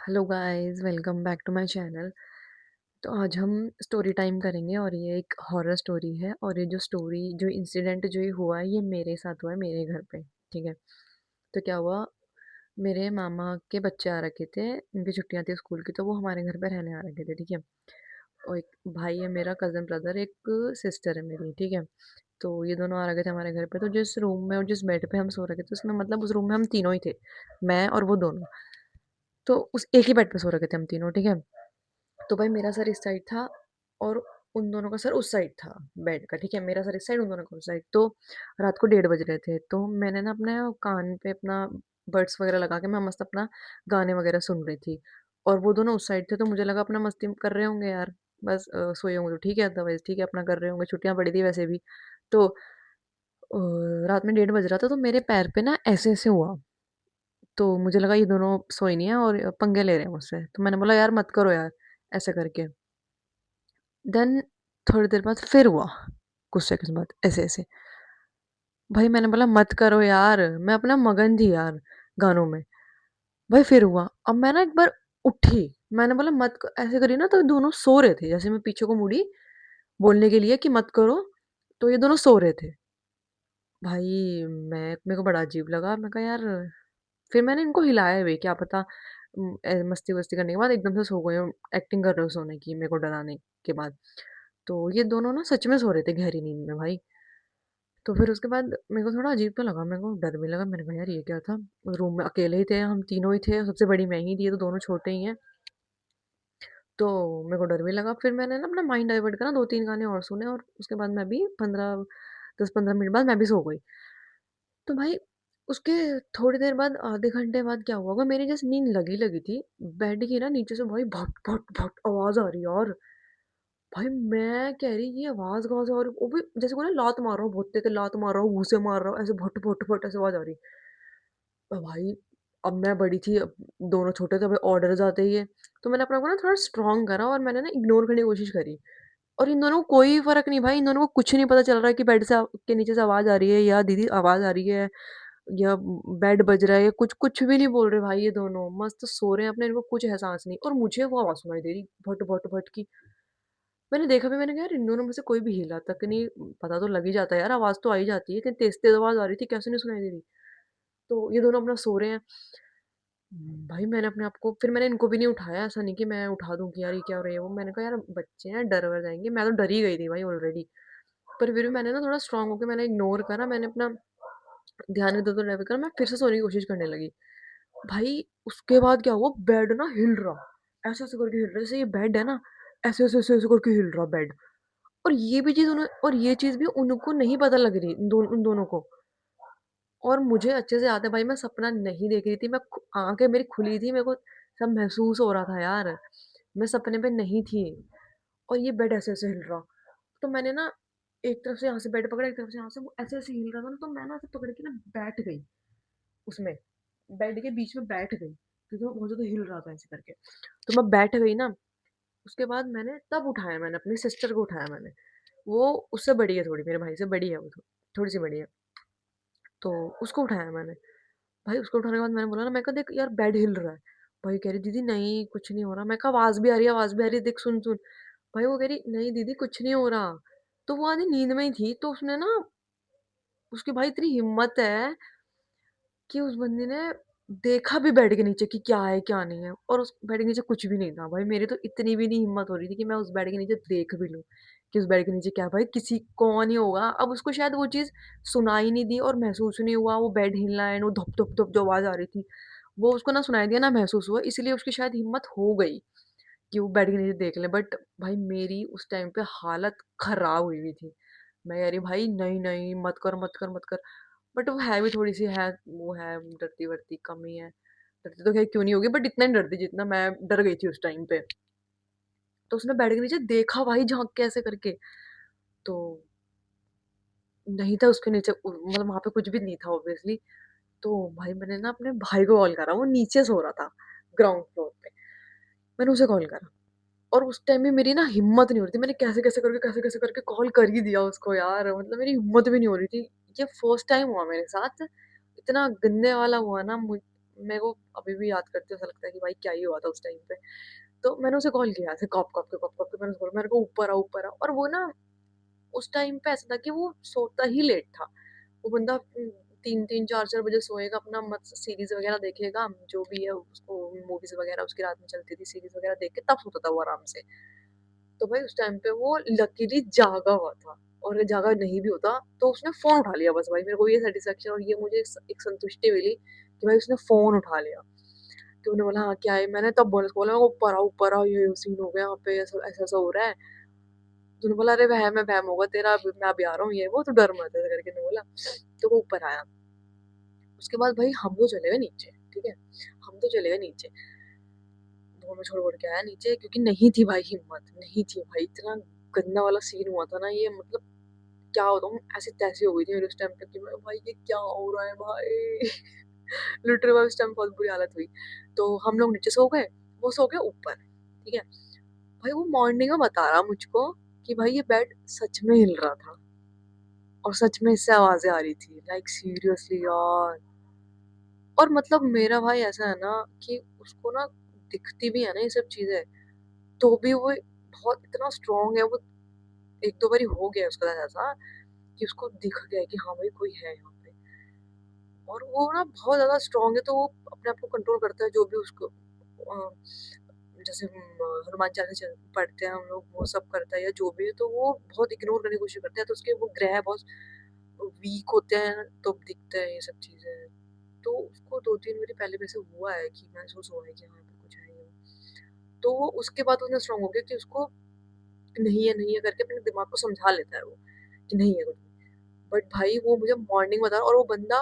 Hello guys, welcome back to my channel. तो आज हम स्टोरी टाइम करेंगे और ये एक हॉरर स्टोरी है। और ये जो इंसिडेंट जो ये हुआ है, ये मेरे साथ हुआ है, मेरे घर पे। ठीक है। तो क्या हुआ, मेरे मामा के बच्चे आ रखे थे, उनकी छुट्टियां थी स्कूल की, तो वो हमारे घर पे रहने आ रखे थे। ठीक है। और एक भाई है मेरा, कजन ब्रदर, एक सिस्टर है मेरी। ठीक है। तो ये दोनों आ रखे थे हमारे घर पे। तो जिस रूम में और जिस बेड पे हम सो रखे थे, उसमें मतलब उस रूम में हम तीनों ही थे, मैं और वो दोनों। तो उस एक ही बेड पे सो रखे थे हम तीनों। ठीक है। तो भाई मेरा सर इस साइड था और उन दोनों का सर उस साइड था बेड का। ठीक है। मेरा सर इस साइड, उन दोनों का उस साइड। तो रात को 1:30 बज रहे थे, तो मैंने ना अपने कान पे अपना बड्स वगैरह लगा के मैं मस्त अपना गाने वगैरह सुन रही थी। और वो दोनों उस साइड थे, तो मुझे लगा अपना मस्ती कर रहे होंगे यार, बस सोए होंगे तो ठीक है, अदरवाइज ठीक है, अपना कर रहे होंगे, छुट्टियां पड़ी थी वैसे भी। तो रात में 1:30 बज रहा था, तो मेरे पैर पे ना ऐसे ऐसे हुआ। तो मुझे लगा ये दोनों सोए नहीं है और पंगे ले रहे हैं मुझसे। तो मैंने बोला यार मत करो यार, ऐसे करके। देन थोड़ी देर बाद फिर हुआ, कुछ सेकंड बाद ऐसे ऐसे। भाई मैंने बोला मत करो यार, मैं अपना मगन थी यार गानों में। भाई फिर हुआ। अब मैं ना एक बार उठी, मैंने बोला ऐसे करी ना, तो ये दोनों सो रहे थे। जैसे मैं पीछे को मुड़ी बोलने के लिए कि मत करो, तो ये दोनों सो रहे थे। भाई मैं मेरे को बड़ा अजीब लगा। मैं कहा यार, फिर मैंने इनको हिलाया भी, क्या पता मस्ती वस्ती करने के बाद एकदम से सो गए हो, एक्टिंग कर रहे हो सोने की मेरे को डराने के बाद। तो ये दोनों ना सच में सो रहे थे गहरी नींद में भाई। तो फिर उसके बाद मेरे को थोड़ा अजीब तो लगा, मेरे को डर भी लगा। मैंने कहा यार ये क्या था, रूम में अकेले ही थे, हम तीनों ही थे, सबसे बड़ी मैं ही थी, ये तो दोनों छोटे ही हैं। तो मेरे को डर भी लगा। फिर मैंने ना अपना माइंड डाइवर्ट करा, 2-3 गाने और सुने, और उसके बाद मैं भी 10-15 मिनट बाद मैं भी सो गई। तो भाई उसके थोड़ी देर बाद, आधे घंटे बाद क्या हुआ होगा, मेरी जैसे नींद लगी लगी थी, बेड की ना नीचे से भाई भट भट भट आवाज आ रही है। और भाई मैं कह रही ये आवाज कहाँ से आ रही, वो भी जैसे कोई ना लात मार रहा हूँ, बहुत तेज लात मार रहा हूँ, घूंसे मार रहा हूँ, ऐसे भट भट भट ऐसे आवाज आ रही। भाई अब मैं बड़ी थी, अब दोनों छोटे थे, भाई ऑर्डर आते ही है। तो मैंने अपने को ना थोड़ा स्ट्रांग करा और मैंने ना इग्नोर करने की कोशिश करी। और इन दोनों को कोई फर्क नहीं भाई, इन दोनों को कुछ नहीं पता चल रहा है कि बेड से के नीचे से आवाज आ रही है, या दीदी आवाज आ रही है, या बेड बज रहा है, या कुछ कुछ भी नहीं बोल रहे भाई। ये दोनों मस्त सो रहे हैं अपने, इनको कुछ एहसास नहीं। और मुझे वो आवाज सुनाई दे रही, भट भट भट की। मैंने देखा भी, मैंने कहा यार इन दोनों में से कोई भी हिला तक नहीं, पता तो लग ही जाता है यार, आवाज तो आ ही जाती है, इतनी तेज तेज आवाज आ रही थी, कैसे नहीं सुनाई दे रही। तो ये दोनों अपना सो रहे हैं। भाई मैंने अपने आप को, फिर मैंने इनको भी नहीं उठाया, ऐसा नहीं कि मैं उठा दूं कि यार ये क्या हो रही है वो। मैंने कहा यार बच्चे हैं, डर वर जाएंगे, मैं तो डर ही गई थी भाई ऑलरेडी। पर फिर भी मैंने ना थोड़ा स्ट्रांग होकर मैंने इग्नोर करा, मैंने अपना ध्यान इधर उधर डाइवर्ट करा, मैं फिर से सोने की कोशिश करने लगी। भाई उसके बाद क्या हुआ, बेड ना हिल रहा, ऐसे ऐसे करके हिल रहा, जैसे ये बेड है ना, ऐसे ऐसे ऐसे ऐसे करके हिल रहा बेड। और ये भी चीज उन्हें, और ये चीज भी उनको नहीं पता लग रही, उन दोनों को। और मुझे अच्छे से याद है भाई, मैं सपना नहीं देख रही थी, आंखें मेरी खुली थी, मेरे को सब महसूस हो रहा था यार, मैं सपने में नहीं थी। और ये बेड ऐसे ऐसे हिल रहा। तो मैंने ना एक तरफ से यहाँ से बेड पकड़ा, एक तरफ से यहाँ से वो ऐसे ऐसे हिल रहा था ना, तो मैं ना ऐसे पकड़ के ना बैठ गई उसमें, बेड के बीच में बैठ गई, क्योंकि वो बहुत ज्यादा हिल रहा था ऐसे करके। तो मैं बैठ गई ना। उसके बाद मैंने तब उठाया, मैंने अपनी सिस्टर को उठाया मैंने। वो उससे बड़ी है थोड़ी, मेरे भाई से बड़ी है वो, थोड़ी सी बड़ी है। तो उसको उठाया मैंने। भाई उसको उठाने के बाद मैंने बोला ना, मैं कहा देख यार बेड हिल रहा है। भाई कह रही दीदी नहीं कुछ नहीं हो रहा। मैं कहा आवाज भी आ रही है, आवाज भी आ रही है, देख सुन सुन। भाई वो कह रही नहीं दीदी कुछ नहीं हो रहा। तो वो आधी नींद में ही थी, तो उसने ना, उसकी भाई इतनी हिम्मत है कि उस बंदी ने देखा भी बेड के नीचे कि क्या है क्या नहीं है, और उस बेड के नीचे कुछ भी नहीं था। भाई मेरी तो इतनी भी नहीं हिम्मत हो रही थी कि मैं उस बेड के नीचे देख भी लूं कि उस बेड के नीचे क्या है। भाई किसी कौन ही होगा, अब उसको शायद वो चीज सुनाई नहीं दी और महसूस नहीं हुआ, वो बेड हिलना है, वो धप धप धप जो आवाज आ रही थी, वो उसको ना सुनाई दिया ना महसूस हुआ, इसलिए उसकी शायद हिम्मत हो गई कि वो बेड के नीचे देख ले। बट भाई मेरी उस टाइम पे हालत खराब हुई हुई थी। मैं कह रही भाई नहीं नहीं मत कर मत कर मत कर। बट वो है भी थोड़ी सी है, वो है डरती वरती कम ही है। डरती तो खैर क्यों नहीं होगी, बट इतना नहीं डरती जितना मैं डर गई थी उस टाइम पे। तो उसने बेड के नीचे देखा भाई झांक के ऐसे करके। तो नहीं था उसके नीचे, मतलब वहां पे कुछ भी नहीं था ऑब्वियसली। तो भाई मैंने ना अपने भाई को कॉल करा, वो नीचे सो रहा था ग्राउंड फ्लोर पे। मैंने उसे कॉल करा, और उस टाइम में मेरी ना हिम्मत नहीं हो रही थी, मैंने कैसे कैसे करके कॉल कर ही दिया उसको यार, मतलब मेरी हिम्मत भी नहीं हो रही थी। ये फर्स्ट टाइम हुआ मेरे साथ, इतना गंदे वाला हुआ ना मेरे को अभी भी याद करते ऐसा लगता है कि भाई क्या ही हुआ था उस टाइम पे। तो मैंने उसे कॉल किया ऐसे कॉप के मैंने उसको बोला मेरे को ऊपर आ और वो ना उस टाइम पे ऐसा था कि वो सोता ही लेट था। वो बंदा 3-3 4-4 बजे सोएगा अपना मत सीरीज़ वगैरह देखेगा, जो भी है उसको मूवीज़ वगैरह उसकी रात में चलती थी सीरीज़ वगैरह देख के तब सोता था वो आराम से। तो भाई उस टाइम पे वो लकीली जागा हुआ था और अगर जागा नहीं भी होता तो उसने फ़ोन उठा लिया बस भाई मेरे को ये सैटिस्फैक्शन और ये मुझे एक संतुष्टि मिली कि भाई उसने फ़ोन उठा लिया। तो उन्होंने बोला हाँ, क्या है? मैंने तब बोला उसको बोला ऊपर आ ये सीन हो गया यहाँ पे ऐसा-ऐसा हो रहा है। तो उन्होंने बोला अरे वहम होगा तेरा मैं अभी आ रहा हूँ ये वो, तू डर मत ऐसा करके उन्होंने बोला। तो वो ऊपर आया। उसके बाद भाई हम तो चले गए नीचे, ठीक है? हम तो चले गए नीचे। वो हमें छोड़-वोड़ के आया नीचे क्योंकि नहीं थी भाई हिम्मत, नहीं थी भाई इतना गंदा वाला सीन हुआ था ना ये मतलब क्या बताऊँ ऐसी-तैसी हो गई थी मेरे उस टाइम पे कि मैं भाई ये क्या हो रहा है भाई? लिटरली भाई उस टाइम बहुत बुरी हालत हुई। तो हम लोग नीचे सो गए, वो सो गए ऊपर, ठीक है? भाई वो मॉर्निंग में बता रहा मुझको कि भाई ये बेड सच में हिल रहा था और सच में इससे आवाज़ें आ रही थी। लाइक सीरियसली यार। और मतलब मेरा भाई ऐसा है ना कि उसको ना दिखती भी है ना ये सब चीज़ें, तो भी वो बहुत इतना स्ट्रॉन्ग है वो 1-2 बारी हो गया है उसके साथ ऐसा कि उसको दिख गया है कि हाँ भाई कोई है यहाँ पे। और वो ना बहुत ज़्यादा स्ट्रॉन्ग है तो वो अपने आप को कंट्रोल करता है जो भी उसको जैसे हनुमान चालीसा पढ़ते हैं हम लोग वो सब करता है या जो भी है तो वो बहुत इग्नोर करने की कोशिश करता है तो उसके वो ग्रह बहुत वीक होते हैं तो दिखते हैं ये सब चीज़ें। तो उसको 2-3 बारी पहले मेरे से हुआ है कि महसूस हुआ है कि हाँ, यहाँ पे कुछ है ये। तो वो उसके बाद उतना स्ट्रॉन्ग हो गया कि उसको नहीं है करके अपने दिमाग को समझा लेता है वो, कि नहीं है कुछ भी। बट भाई वो मुझे मॉर्निंग बता रहा और वो बंदा